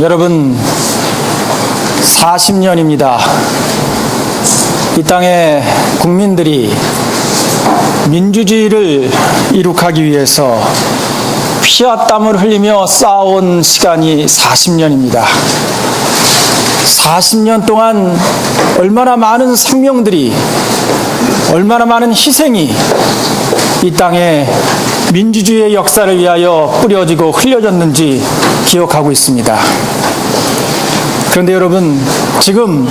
여러분, 40년입니다. 이 땅의 국민들이 민주주의를 이룩하기 위해서 피와 땀을 흘리며 쌓아온 시간이 40년입니다. 40년 동안 얼마나 많은 생명들이, 얼마나 많은 희생이 이 땅에 민주주의의 역사를 위하여 뿌려지고 흘려졌는지 기억하고 있습니다. 그런데 여러분, 지금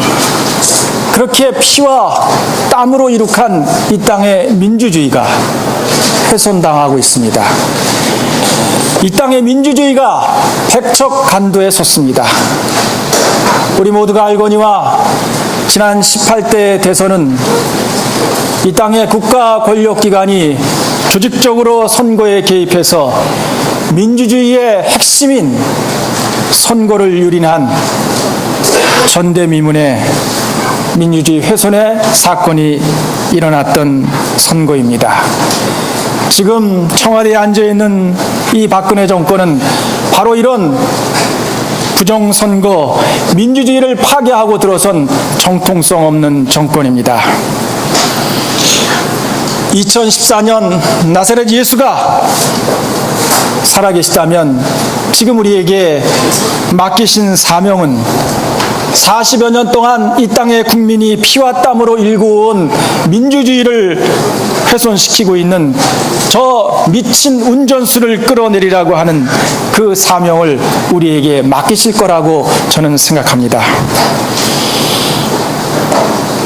그렇게 피와 땀으로 이룩한 이 땅의 민주주의가 훼손당하고 있습니다. 이 땅의 민주주의가 백척간도에 섰습니다. 우리 모두가 알거니와 지난 18대 대선은 이 땅의 국가 권력기관이 조직적으로 선거에 개입해서 민주주의의 핵심인 선거를 유린한 전대미문의 민주주의 훼손의 사건이 일어났던 선거입니다. 지금 청와대에 앉아있는 이 박근혜 정권은 바로 이런 부정선거, 민주주의를 파괴하고 들어선 정통성 없는 정권입니다. 2014년 나사렛 예수가 살아계시다면 지금 우리에게 맡기신 사명은 40여 년 동안 이 땅의 국민이 피와 땀으로 일궈온 민주주의를 훼손시키고 있는 저 미친 운전수를 끌어내리라고 하는 그 사명을 우리에게 맡기실 거라고 저는 생각합니다.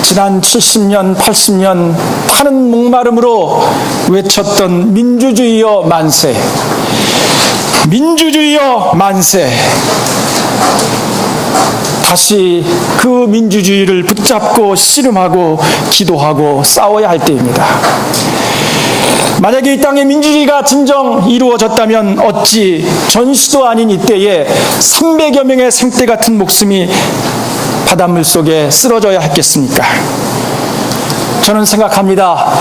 지난 70년, 80년 타는 목마름으로 외쳤던 민주주의여 만세, 민주주의여 만세. 다시 그 민주주의를 붙잡고 씨름하고 기도하고 싸워야 할 때입니다. 만약에 이 땅의 민주주의가 진정 이루어졌다면 어찌 전시도 아닌 이때에 300여 명의 생떼 같은 목숨이 바닷물 속에 쓰러져야 했겠습니까? 저는 생각합니다.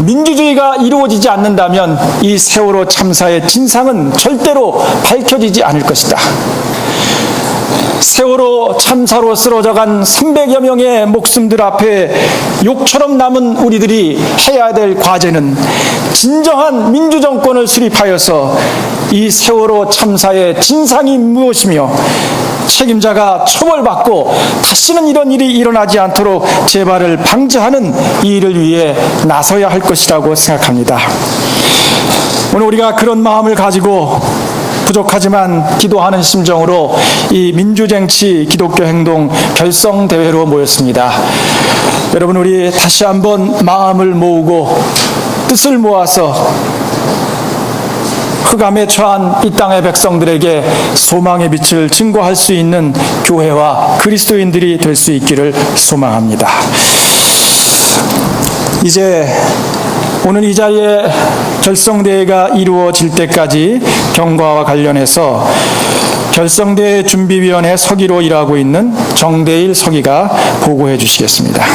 민주주의가 이루어지지 않는다면 이 세월호 참사의 진상은 절대로 밝혀지지 않을 것이다. 세월호 참사로 쓰러져간 300여 명의 목숨들 앞에 욕처럼 남은 우리들이 해야 될 과제는 진정한 민주정권을 수립하여서 이 세월호 참사의 진상이 무엇이며 책임자가 처벌받고 다시는 이런 일이 일어나지 않도록 재발을 방지하는 이 일을 위해 나서야 할 것이라고 생각합니다. 오늘 우리가 그런 마음을 가지고 부족하지만 기도하는 심정으로 이 민주쟁취 기독교 행동 결성대회로 모였습니다. 여러분, 우리 다시 한번 마음을 모으고 뜻을 모아서 흑암에 처한 이 땅의 백성들에게 소망의 빛을 증거할 수 있는 교회와 그리스도인들이 될 수 있기를 소망합니다. 이제 오늘 이 자리에 결성대회가 이루어질 때까지 경과와 관련해서 결성대회 준비위원회 서기로 일하고 있는 정대일 서기가 보고해 주시겠습니다.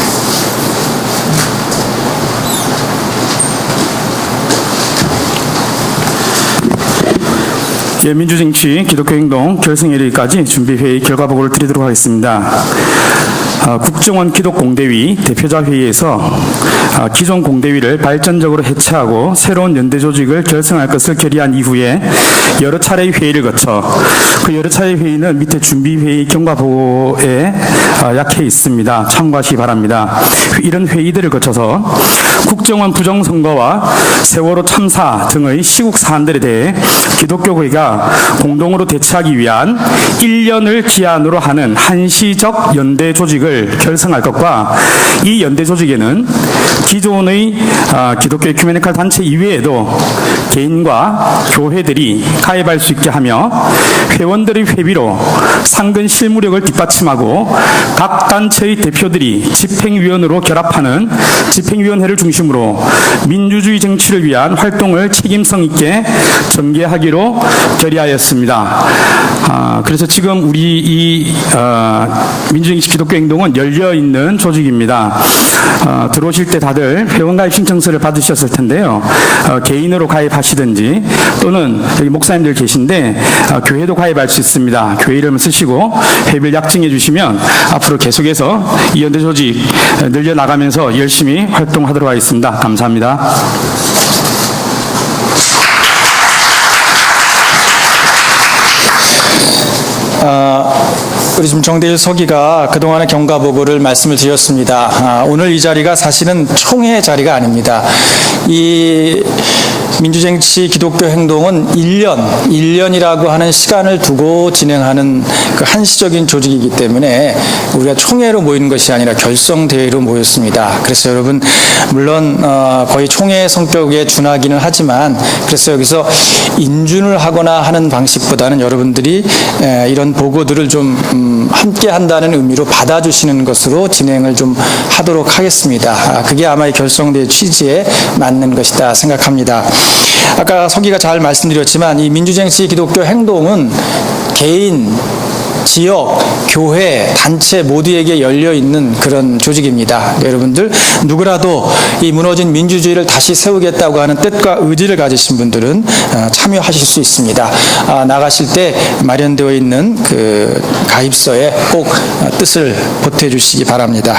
민주쟁취 기독교행동 결성회의까지 준비회의 결과 보고를 드리도록 하겠습니다. 국정원 기독공대위 대표자회의에서 기존 공대위를 발전적으로 해체하고 새로운 연대 조직을 결성할 것을 결의한 이후에 여러 차례 회의를 거쳐 그 여러 차례 회의는 밑에 준비회의 경과보고에 약해 있습니다. 참고하시기 바랍니다. 이런 회의들을 거쳐서 국정원 부정선거와 세월호 참사 등의 시국 사안들에 대해 기독교회가 공동으로 대처하기 위한 1년을 기한으로 하는 한시적 연대 조직을 결성할 것과 이 연대 조직에는 기존의 기독교 에큐메니칼 단체 이외에도 개인과 교회들이 가입할 수 있게 하며 회원들의 회비로 상근 실무력을 뒷받침하고 각 단체의 대표들이 집행위원으로 결합하는 집행위원회를 중심으로 민주주의 쟁취를 위한 활동을 책임성 있게 전개하기로 결의하였습니다. 그래서 지금 우리 이 민주정치 기독교 행동은 열려 있는 조직입니다. 들어오실 때 다들 회원가입 신청서를 받으셨을 텐데요. 개인으로 가입하시든지 또는 여기 목사님들 계신데 교회도 가입할 수 있습니다. 교회 이름을 쓰시고 회비를 약증해 주시면 앞으로 계속해서 이 연대 조직 늘려나가면서 열심히 활동하도록 하겠습니다. 감사합니다. 우리 지금 정대일 서기가 그동안의 경과보고를 말씀을 드렸습니다. 오늘 이 자리가 사실은 총회 자리가 아닙니다. 이 민주정치 기독교 행동은 1년이라고 하는 시간을 두고 진행하는 그 한시적인 조직이기 때문에 우리가 총회로 모이는 것이 아니라 결성대회로 모였습니다. 그래서 여러분 물론 거의 총회 성격에 준하기는 하지만 그래서 여기서 인준을 하거나 하는 방식보다는 여러분들이 이런 보고들을 좀 함께 한다는 의미로 받아주시는 것으로 진행을 좀 하도록 하겠습니다. 그게 아마 이 결성대회 취지에 맞는 것이다 생각합니다. 아까 서기가 잘 말씀드렸지만 이 민주정치 기독교 행동은 개인, 지역, 교회, 단체 모두에게 열려있는 그런 조직입니다. 여러분들 누구라도 이 무너진 민주주의를 다시 세우겠다고 하는 뜻과 의지를 가지신 분들은 참여하실 수 있습니다. 나가실 때 마련되어 있는 그 가입서에 꼭 뜻을 보태주시기 바랍니다.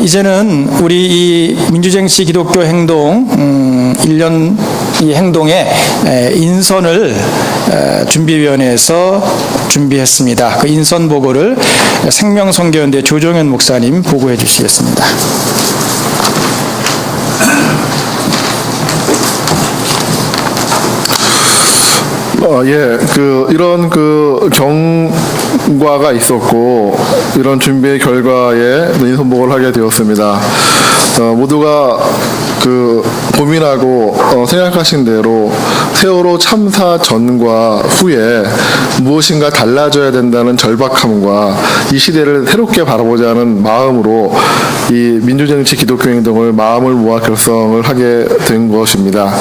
이제는 우리 이 민주정치 기독교 행동 1년 이 행동의 인선을 준비위원회에서 준비했습니다. 그 인선 보고를 생명선교연대 조정현 목사님 보고해 주시겠습니다. 이런 경과가 있었고, 이런 준비의 결과에 인선보고를 하게 되었습니다. 모두가 고민하고 생각하신 대로 세월호 참사 전과 후에 무엇인가 달라져야 된다는 절박함과 이 시대를 새롭게 바라보자는 마음으로 이 민주정치 기독교 행동을 마음을 모아 결성을 하게 된 것입니다.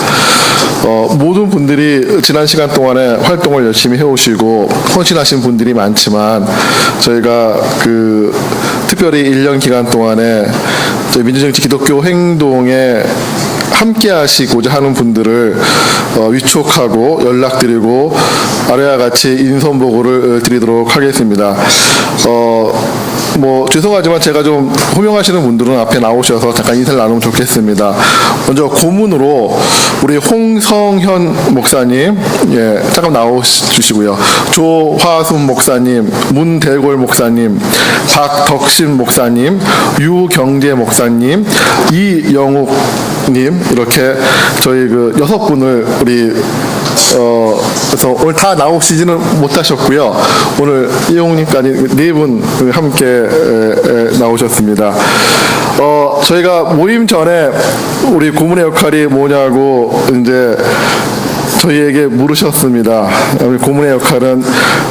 모든 분들이 지난 시간 동안에 활동을 열심히 해오시고 헌신하신 분들이 많지만 저희가 특별히 1년 기간 동안에 저희 민주정치 기독교 행동에 함께 하시고자 하는 분들을 위촉하고 연락드리고 아래와 같이 인선보고를 드리도록 하겠습니다. 죄송하지만 제가 좀 호명하시는 분들은 앞에 나오셔서 잠깐 인사를 나누면 좋겠습니다. 먼저 고문으로 우리 홍성현 목사님, 잠깐 나오주시고요. 조화순 목사님, 문대골 목사님, 박덕신 목사님, 유경재 목사님, 이영욱님, 이렇게 저희 6분을 우리 그래서 오늘 다 나오시지는 못하셨고요. 오늘 이용님까지 4분 함께 나오셨습니다. 저희가 모임 전에 우리 고문의 역할이 뭐냐고 이제 저희에게 물으셨습니다. 우리 고문의 역할은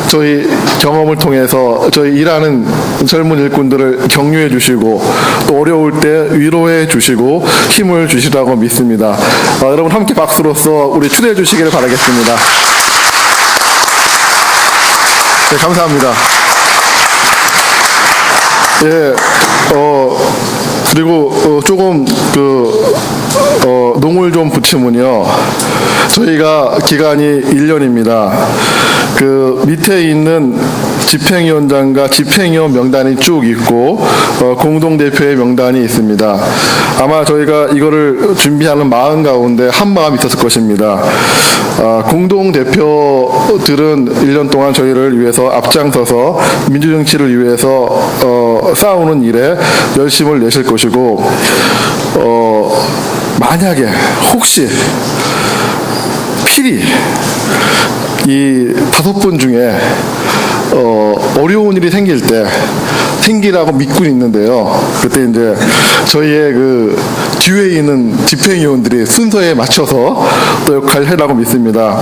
저희 경험을 통해서 저희 일하는 젊은 일꾼들을 격려해 주시고 또 어려울 때 위로해 주시고 힘을 주시라고 믿습니다. 여러분 함께 박수로서 우리 추대해 주시기를 바라겠습니다. 네, 감사합니다. 그리고 조금 농을 좀 붙이면요. 저희가 기간이 1년입니다. 밑에 있는 집행위원장과 집행위원 명단이 쭉 있고 공동대표의 명단이 있습니다. 아마 저희가 이거를 준비하는 마음 가운데 한 마음이 있었을 것입니다. 공동대표들은 1년 동안 저희를 위해서 앞장서서 민주정치를 위해서 싸우는 일에 열심을 내실 것이고 만약에 혹시 필히 이 5분 중에 어려운 일이 생기라고 믿고 있는데요. 그때 이제 저희의 뒤에 있는 집행위원들이 순서에 맞춰서 또 역할을 하라고 믿습니다.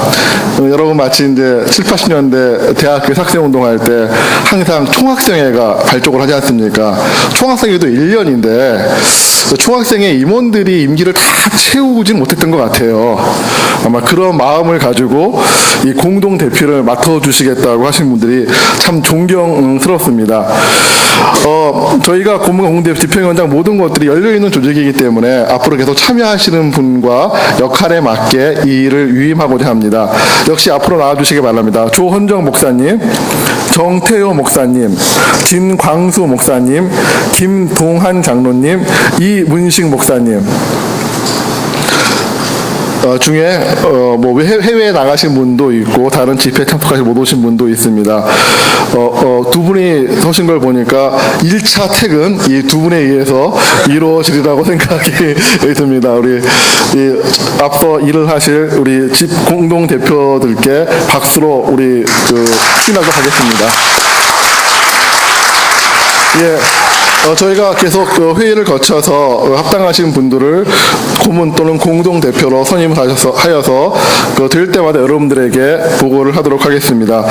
여러분 마치 이제 7, 80년대 대학교 학생운동할 때 항상 총학생회가 발족을 하지 않습니까? 총학생회도 1년인데 총학생회 임원들이 임기를 다 채우진 못했던 것 같아요. 아마 그런 마음을 가지고 이 공동 대표를 맡아주시겠다고 하신 분들이 참 존경스럽습니다. 저희가 공동대표 집행위원장 모든 것들이 열려있는 조직이기 때문에 앞으로 계속 참여하시는 분과 역할에 맞게 이 일을 위임하고자 합니다. 역시 앞으로 나와주시기 바랍니다. 조헌정 목사님, 정태효 목사님, 진광수 목사님, 김동한 장로님, 이문식 목사님 중에 뭐 해외에 나가신 분도 있고 다른 집회에 참석하지 못 오신 분도 있습니다. 두 분이 서신 걸 보니까 1차 퇴근 이 두 분에 의해서 이루어지리라고 생각이 듭니다. 우리 앞서 일을 하실 우리 집 공동 대표들께 박수로 우리 추진하도록 하겠습니다. 예. 저희가 계속 회의를 거쳐서 합당하신 분들을 고문 또는 공동대표로 선임을 하여서 될 때마다 여러분들에게 보고를 하도록 하겠습니다.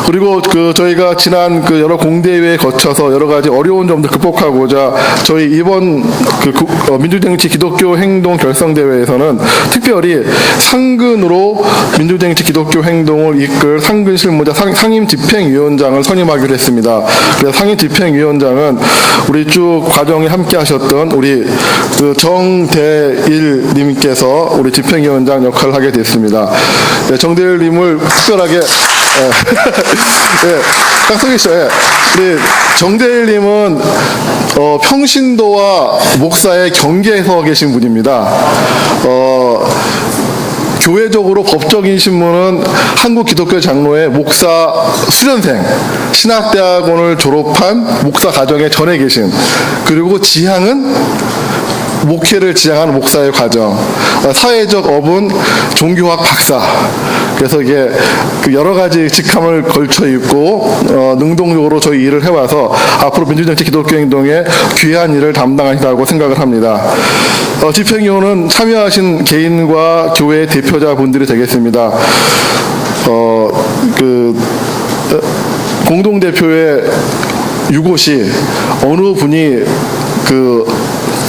그리고 저희가 지난 여러 공대회에 거쳐서 여러 가지 어려운 점들 극복하고자 저희 이번 민주정치 기독교 행동 결성대회에서는 특별히 상근으로 민주정치 기독교 행동을 이끌 상근 실무자 상임 집행위원장을 선임하기로 했습니다. 그래서 상임 집행위원장은 우리 쭉 과정에 함께 하셨던 우리 정대일 님께서 우리 집행위원장 역할을 하게 됐습니다. 네, 정대일 님을 특별하게 네, 딱 서 계셔. 예. 우리 정대일 님은 평신도와 목사의 경계에 서 계신 분입니다. 교회적으로 법적인 신분은 한국기독교장로회 목사 수련생, 신학대학원을 졸업한 목사 과정에 전해 계신, 그리고 지향은 목회를 지향하는 목사의 과정, 사회적 업은 종교학 박사. 그래서 이게 여러 가지 직함을 걸쳐 있고 능동적으로 저희 일을 해와서 앞으로 민주정치 기독교 행동에 귀한 일을 담당하시다고 생각을 합니다. 집행위원은 참여하신 개인과 교회 대표자분들이 되겠습니다. 공동대표의 유고시 어느 분이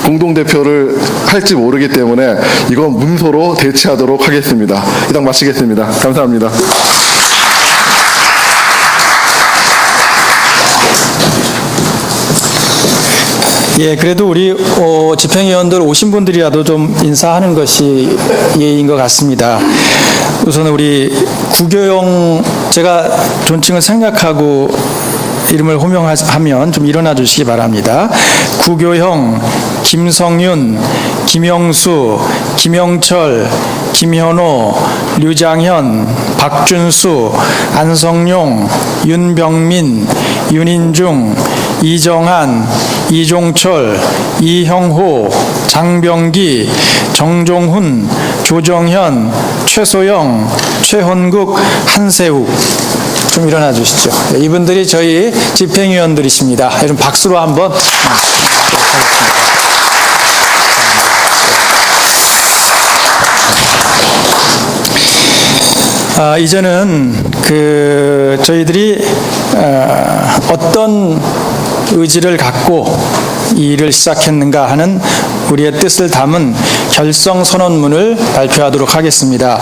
공동대표를 할지 모르기 때문에 이건 문서로 대체하도록 하겠습니다. 이상 마치겠습니다. 감사합니다. 예, 그래도 우리 집행위원들 오신 분들이라도 좀 인사하는 것이 예의인 것 같습니다. 우선 우리 구교영, 제가 존칭을 생략하고 이름을 호명하면 좀 일어나 주시기 바랍니다. 구교형, 김성윤, 김영수, 김영철, 김현호, 류장현, 박준수, 안성용, 윤병민, 윤인중, 이정한, 이종철, 이형호, 장병기, 정종훈, 조정현, 최소영, 최헌국, 한세욱. 좀 일어나 주시죠. 이분들이 저희 집행위원들이십니다. 여러분 박수로 한번 이제는 저희들이 어떤 의지를 갖고 이 일을 시작했는가 하는 우리의 뜻을 담은 결성선언문을 발표하도록 하겠습니다.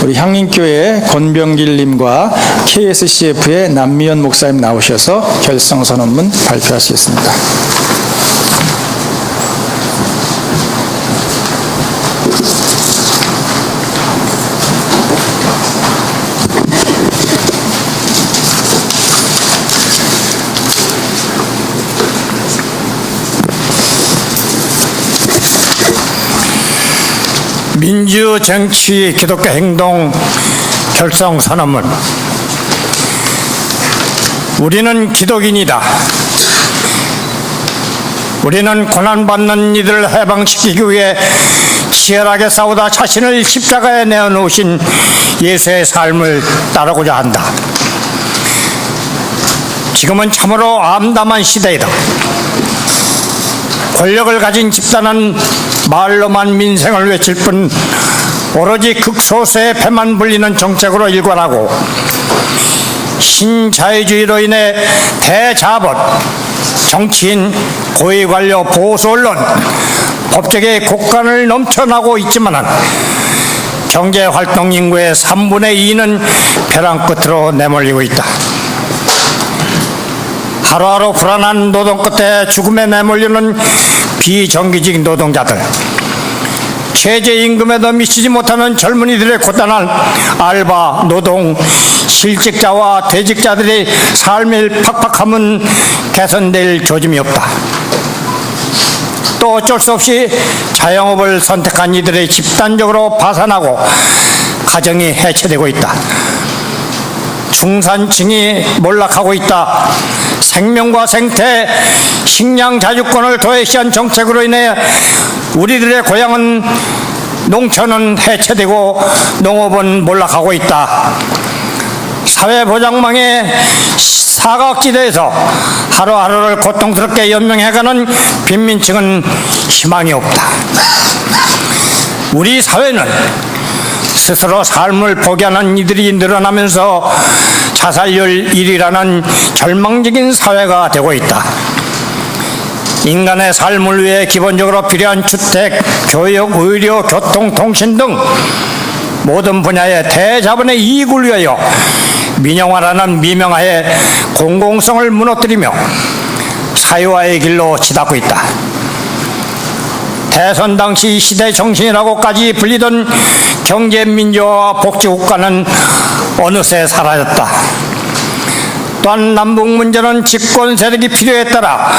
우리 향림교회 권병길님과 KSCF의 남미연 목사님 나오셔서 결성선언문 발표하시겠습니다. 민주정치 기독교 행동 결성선언문. 우리는 기독인이다. 우리는 고난받는 이들을 해방시키기 위해 치열하게 싸우다 자신을 십자가에 내어놓으신 예수의 삶을 따르고자 한다. 지금은 참으로 암담한 시대이다. 권력을 가진 집단은 말로만 민생을 외칠 뿐 오로지 극소수의 패만 불리는 정책으로 일관하고 신자유주의로 인해 대자본, 정치인, 고위관료, 보수 언론, 법적의 곡간을 넘쳐나고 있지만 경제활동 인구의 3분의 2는 벼랑 끝으로 내몰리고 있다. 하루하루 불안한 노동 끝에 죽음에 내몰리는 비정규직 노동자들, 최저임금에도 미치지 못하는 젊은이들의 고단한 알바, 노동, 실직자와 퇴직자들의 삶의 팍팍함은 개선될 조짐이 없다. 또 어쩔 수 없이 자영업을 선택한 이들의 집단적으로 파산하고 가정이 해체되고 있다. 중산층이 몰락하고 있다. 생명과 생태, 식량 자주권을 도외시한 정책으로 인해 우리들의 고향은, 농촌은 해체되고 농업은 몰락하고 있다. 사회보장망의 사각지대에서 하루하루를 고통스럽게 연명해가는 빈민층은 희망이 없다. 우리 사회는 스스로 삶을 포기하는 이들이 늘어나면서 자살률 1위라는 절망적인 사회가 되고 있다. 인간의 삶을 위해 기본적으로 필요한 주택, 교육, 의료, 교통, 통신 등 모든 분야의 대자본의 이익을 위하여 민영화라는 미명하에 공공성을 무너뜨리며 사회화의 길로 치닫고 있다. 대선 당시 시대 정신이라고까지 불리던 경제민주화와 복지국가는 어느새 사라졌다. 또한 남북 문제는 집권 세력이 필요에 따라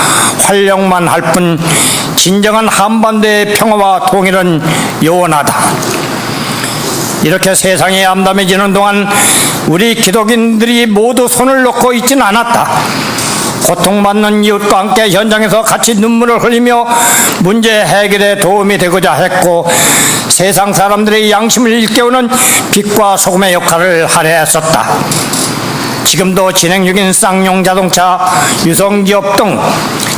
활용만 할 뿐 진정한 한반도의 평화와 통일은 요원하다. 이렇게 세상이 암담해지는 동안 우리 기독인들이 모두 손을 놓고 있지는 않았다. 고통받는 이웃과 함께 현장에서 같이 눈물을 흘리며 문제 해결에 도움이 되고자 했고, 세상 사람들의 양심을 일깨우는 빛과 소금의 역할을 하려 했었다. 지금도 진행 중인 쌍용 자동차, 유성기업 등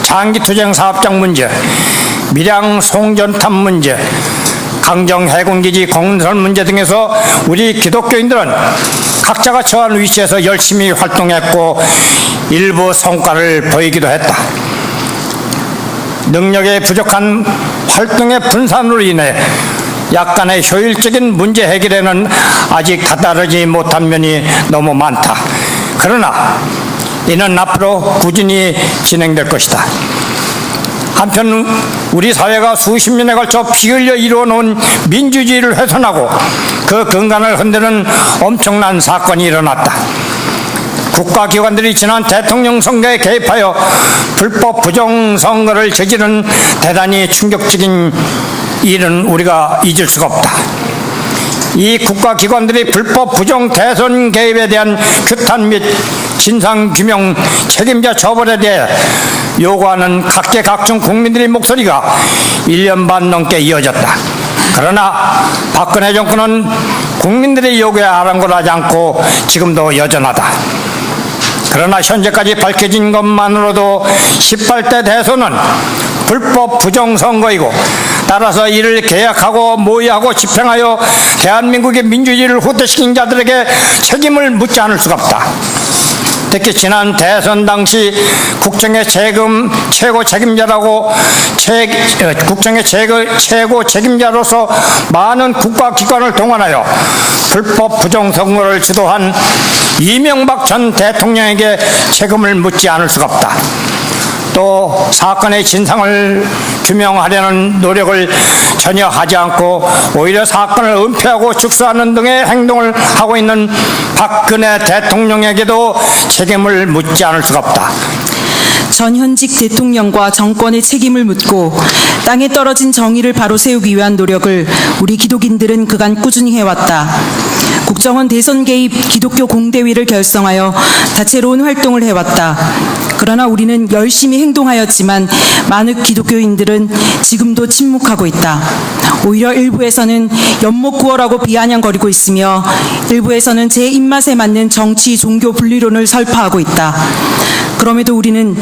장기투쟁 사업장 문제, 밀양 송전탑 문제, 강정 해군기지 건설 문제 등에서 우리 기독교인들은 각자가 처한 위치에서 열심히 활동했고 일부 성과를 보이기도 했다. 능력의 부족한 활동의 분산으로 인해 약간의 효율적인 문제 해결에는 아직 다다르지 못한 면이 너무 많다. 그러나 이는 앞으로 꾸준히 진행될 것이다. 한편 우리 사회가 수십 년에 걸쳐 피 흘려 이루어놓은 민주주의를 훼손하고 그 근간을 흔드는 엄청난 사건이 일어났다. 국가기관들이 지난 대통령 선거에 개입하여 불법 부정선거를 저지른 대단히 충격적인 일은 우리가 잊을 수가 없다. 이 국가기관들이 불법 부정 대선 개입에 대한 규탄 및 진상규명 책임자 처벌에 대해 요구하는 각계각층 국민들의 목소리가 1년 반 넘게 이어졌다. 그러나 박근혜 정권은 국민들의 요구에 아랑곳하지 않고 지금도 여전하다. 그러나 현재까지 밝혀진 것만으로도 18대 대선은 불법 부정선거이고, 따라서 이를 계약하고 모의하고 집행하여 대한민국의 민주주의를 후퇴시킨 자들에게 책임을 묻지 않을 수가 없다. 특히 지난 대선 당시 국정의 최고 책임자로서 많은 국가기관을 동원하여 불법 부정선거를 주도한 이명박 전 대통령에게 책임을 묻지 않을 수가 없다. 또 사건의 진상을 규명하려는 노력을 전혀 하지 않고 오히려 사건을 은폐하고 축소하는 등의 행동을 하고 있는 박근혜 대통령에게도 책임을 묻지 않을 수가 없다. 전 현직 대통령과 정권의 책임을 묻고 땅에 떨어진 정의를 바로 세우기 위한 노력을 우리 기독인들은 그간 꾸준히 해왔다. 국정원 대선 개입 기독교 공대위를 결성하여 다채로운 활동을 해왔다. 그러나 우리는 열심히 행동하였지만 많은 기독교인들은 지금도 침묵하고 있다. 오히려 일부에서는 연못구어라고 비아냥거리고 있으며 일부에서는 제 입맛에 맞는 정치, 종교 분리론을 설파하고 있다. 그럼에도 우리는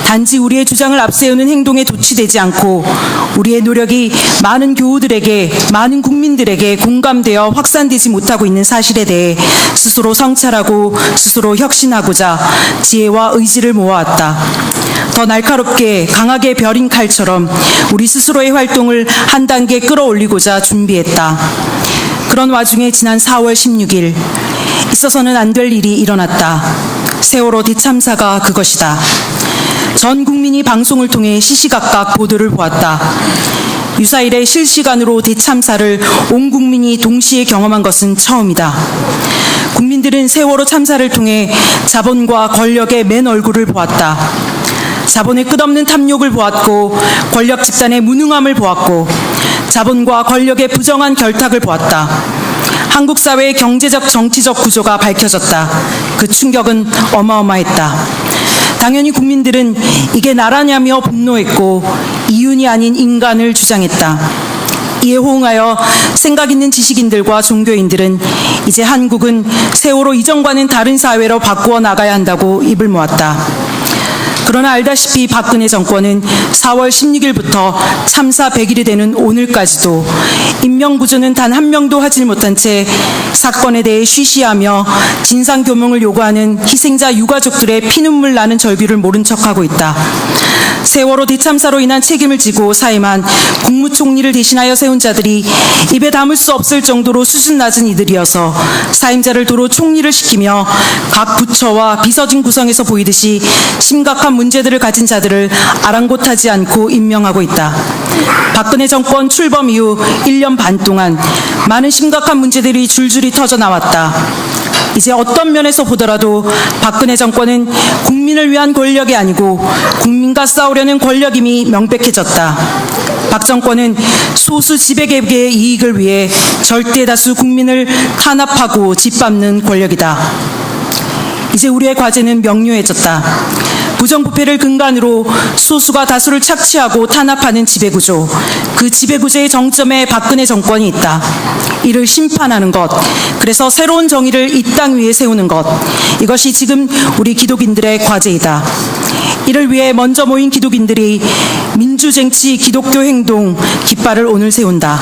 단지 우리의 주장을 앞세우는 행동에 도취되지 않고 우리의 노력이 많은 교우들에게, 많은 국민들에게 공감되어 확산되지 못하고 있는 사실에 대해 스스로 성찰하고 스스로 혁신하고자 지혜와 의지를 모아왔다. 더 날카롭게 강하게 벼린 칼처럼 우리 스스로의 활동을 한 단계 끌어올리고자 준비했다. 그런 와중에 지난 4월 16일 있어서는 안 될 일이 일어났다. 세월호 대참사가 그것이다. 전 국민이 방송을 통해 시시각각 보도를 보았다. 유사일에 실시간으로 대참사를 온 국민이 동시에 경험한 것은 처음이다. 국민들은 세월호 참사를 통해 자본과 권력의 맨 얼굴을 보았다. 자본의 끝없는 탐욕을 보았고 권력 집단의 무능함을 보았고 자본과 권력의 부정한 결탁을 보았다. 한국 사회의 경제적 정치적 구조가 밝혀졌다. 그 충격은 어마어마했다. 당연히 국민들은 이게 나라냐며 분노했고 이윤이 아닌 인간을 주장했다. 이에 호응하여 생각 있는 지식인들과 종교인들은 이제 한국은 세월호 이전과는 다른 사회로 바꾸어 나가야 한다고 입을 모았다. 그러나 알다시피 박근혜 정권은 4월 16일부터 참사 100일이 되는 오늘까지도 인명구조는 단 한 명도 하지 못한 채 사건에 대해 쉬쉬하며 진상규명을 요구하는 희생자 유가족들의 피눈물 나는 절규를 모른 척하고 있다. 세월호 대참사로 인한 책임을 지고 사임한 국무총리를 대신하여 세운 자들이 입에 담을 수 없을 정도로 수준 낮은 이들이어서 사임자를 도로 총리를 시키며 각 부처와 비서진 구성에서 보이듯이 심각한 문제들을 가진 자들을 아랑곳하지 않고 임명하고 있다. 박근혜 정권 출범 이후 1년 반 동안 많은 심각한 문제들이 줄줄이 터져 나왔다. 이제 어떤 면에서 보더라도 박근혜 정권은 국민을 위한 권력이 아니고 국민과 싸우려는 권력임이 명백해졌다. 박 정권은 소수 지배계의 이익을 위해 절대 다수 국민을 탄압하고 짓밟는 권력이다. 이제 우리의 과제는 명료해졌다. 부정부패를 근간으로 소수가 다수를 착취하고 탄압하는 지배구조, 그 지배구조의 정점에 박근혜 정권이 있다. 이를 심판하는 것, 그래서 새로운 정의를 이 땅 위에 세우는 것, 이것이 지금 우리 기독인들의 과제이다. 이를 위해 먼저 모인 기독인들이 민주쟁치 기독교 행동 깃발을 오늘 세운다.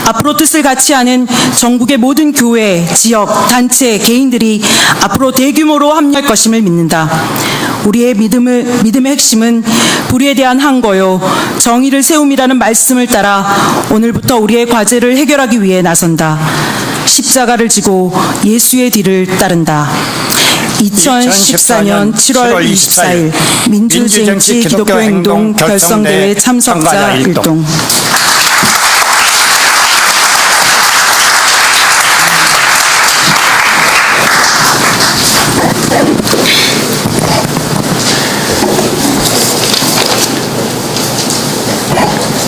앞으로 뜻을 같이 하는 전국의 모든 교회, 지역, 단체, 개인들이 앞으로 대규모로 합류할 것임을 믿는다. 우리의 믿음의 핵심은 불의에 대한 항거요, 정의를 세움이라는 말씀을 따라 오늘부터 우리의 과제를 해결하기 위해 나선다. 십자가를 지고 예수의 뒤를 따른다. 2014년 7월 24일 민주쟁치 기독교행동 결성대회 참석자 일동.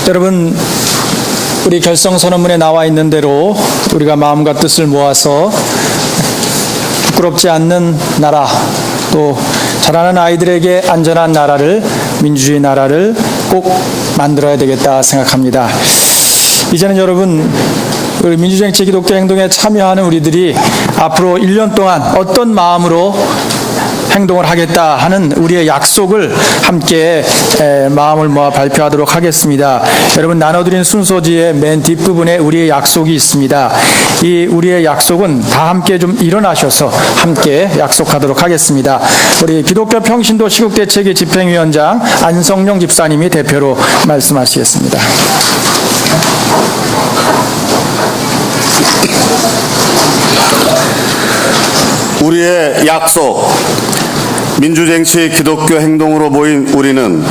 여러분, 우리 결성선언문에 나와 있는 대로 우리가 마음과 뜻을 모아서 부끄럽지 않는 나라, 또 자라는 아이들에게 안전한 나라를, 민주주의 나라를 꼭 만들어야 되겠다 생각합니다. 이제는 여러분, 우리 민주정치 기독교 행동에 참여하는 우리들이 앞으로 1년 동안 어떤 마음으로 행동을 하겠다 하는 우리의 약속을 함께 마음을 모아 발표하도록 하겠습니다. 여러분, 나눠드린 순서지의 맨 뒷부분에 우리의 약속이 있습니다. 이 우리의 약속은 다 함께 좀 일어나셔서 함께 약속하도록 하겠습니다. 우리 기독교 평신도 시국대책위 집행위원장 안성용 집사님이 대표로 말씀하시겠습니다. 우리의 약속, 민주쟁치 기독교 행동으로 모인 우리는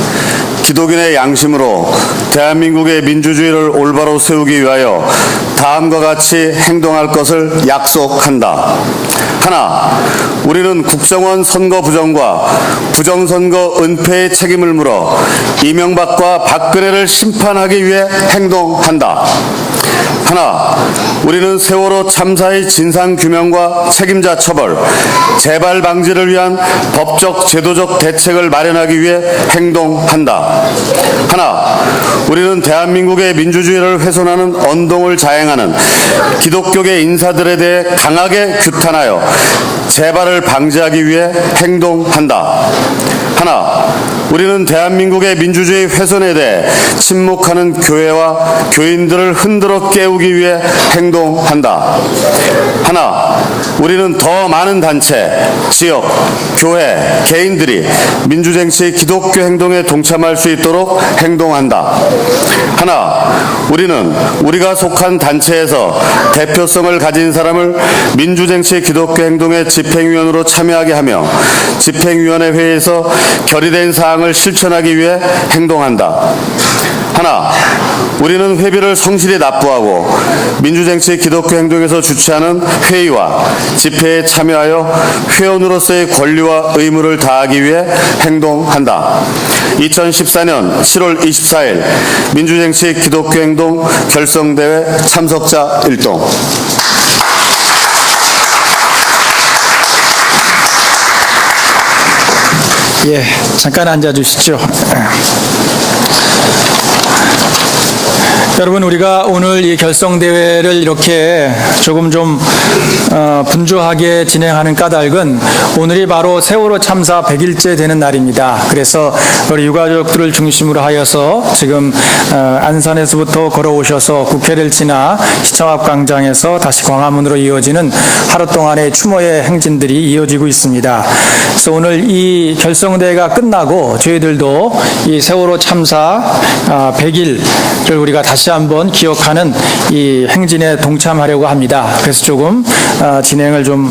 기독인의 양심으로 대한민국의 민주주의를 올바로 세우기 위하여 다음과 같이 행동할 것을 약속한다. 하나, 우리는 국정원 선거 부정과 부정선거 은폐의 책임을 물어 이명박과 박근혜를 심판하기 위해 행동한다. 하나, 우리는 세월호 참사의 진상규명과 책임자 처벌, 재발 방지를 위한 법적 제도적 대책을 마련하기 위해 행동한다. 하나, 우리는 대한민국의 민주주의를 훼손하는 언동을 자행하는 기독교계 인사들에 대해 강하게 규탄하여 재발을 방지하기 위해 행동한다. 하나, 우리는 대한민국의 민주주의 훼손에 대해 침묵하는 교회와 교인들을 흔들어 깨우기 위해 행동한다. 하나, 우리는 더 많은 단체, 지역, 교회, 개인들이 민주쟁취의 기독교 행동에 동참할 수 있도록 행동한다. 하나, 우리는 우리가 속한 단체에서 대표성을 가진 사람을 민주쟁취의 기독교 행동의 집행위원으로 참여하게 하며 집행위원회 회의에서 결의된 사항을 실천하기 위해 행동한다. 하나, 우리는 회비를 성실히 납부하고 민주쟁취의 기독교 행동에서 주최하는 회의와 집회에 참여하여 회원으로서의 권리와 의무를 다하기 위해 행동한다. 2014년 7월 24일 민주쟁취의 기독교 행동 결성대회 참석자 1동. 예, 잠깐 앉아주시죠. 여러분, 우리가 오늘 이 결성대회를 이렇게 조금 좀 분주하게 진행하는 까닭은 오늘이 바로 세월호 참사 100일째 되는 날입니다. 그래서 우리 유가족들을 중심으로 하여서 지금 안산에서부터 걸어오셔서 국회를 지나 시청 앞 광장에서 다시 광화문으로 이어지는 하루 동안의 추모의 행진들이 이어지고 있습니다. 그래서 오늘 이 결성대회가 끝나고 저희들도 이 세월호 참사 100일을 우리가 다시 한번 기억하는 이 행진에 동참하려고 합니다. 그래서 조금 진행을 좀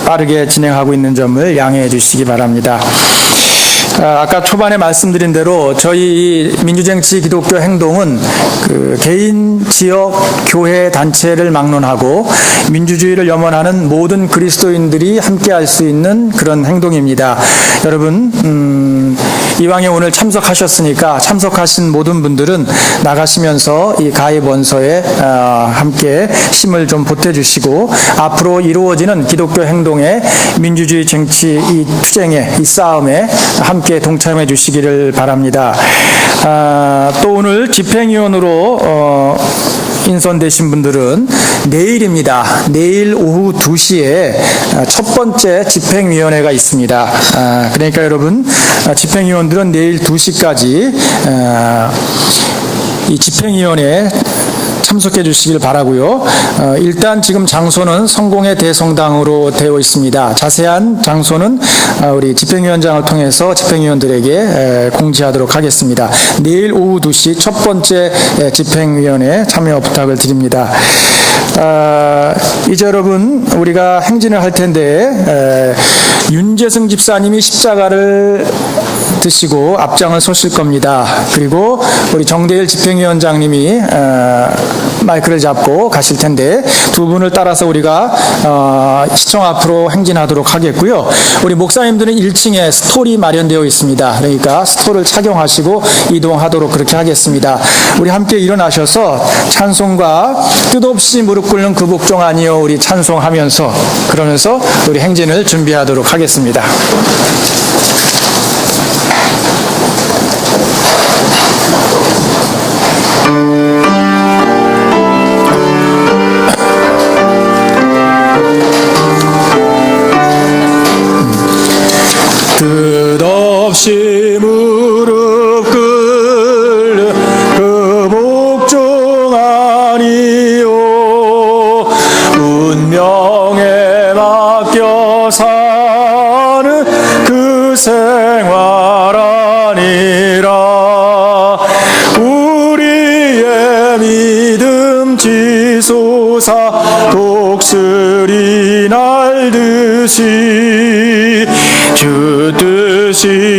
빠르게 진행하고 있는 점을 양해해 주시기 바랍니다. 아까 초반에 말씀드린 대로 저희 민주쟁취 기독교 행동은 그 개인, 지역, 교회, 단체를 막론하고 민주주의를 염원하는 모든 그리스도인들이 함께할 수 있는 그런 행동입니다. 여러분, 이왕에 오늘 참석하셨으니까 참석하신 모든 분들은 나가시면서 이 가입 원서에 함께 힘을 좀 보태주시고 앞으로 이루어지는 기독교 행동의 민주주의 정치 이 투쟁에 이 싸움에 함께 동참해 주시기를 바랍니다. 또 오늘 집행위원으로 인선되신 분들은 내일입니다. 내일 오후 2시에 첫 번째 집행위원회가 있습니다. 그러니까 여러분, 집행위원들은 내일 2시까지 이 집행위원회에 참석해 주시길 바라고요. 일단 지금 장소는 성공회 대성당으로 되어 있습니다. 자세한 장소는 우리 집행위원장을 통해서 집행위원들에게 공지하도록 하겠습니다. 내일 오후 2시 첫 번째 집행위원회 참여 부탁을 드립니다. 이제 여러분, 우리가 행진을 할 텐데 윤재승 집사님이 십자가를 드시고 앞장을 서실 겁니다. 그리고 우리 정대일 집행위원장님이 마이크를 잡고 가실 텐데 두 분을 따라서 우리가 시청 앞으로 행진하도록 하겠고요. 우리 목사님들은 1층에 스톨이 마련되어 있습니다. 그러니까 스톨을 착용하시고 이동하도록 그렇게 하겠습니다. 우리 함께 일어나셔서 찬송과 뜻없이 무릎 꿇는 그 복종 아니요 우리 찬송하면서 그러면서 우리 행진을 준비하도록 하겠습니다. 뜻없이 무릎 꿇는 그 복종 아니요 운명에 맡겨 사는 그 생활 아니라 우리의 믿음 지솟아 독수리 날듯이 주 뜻이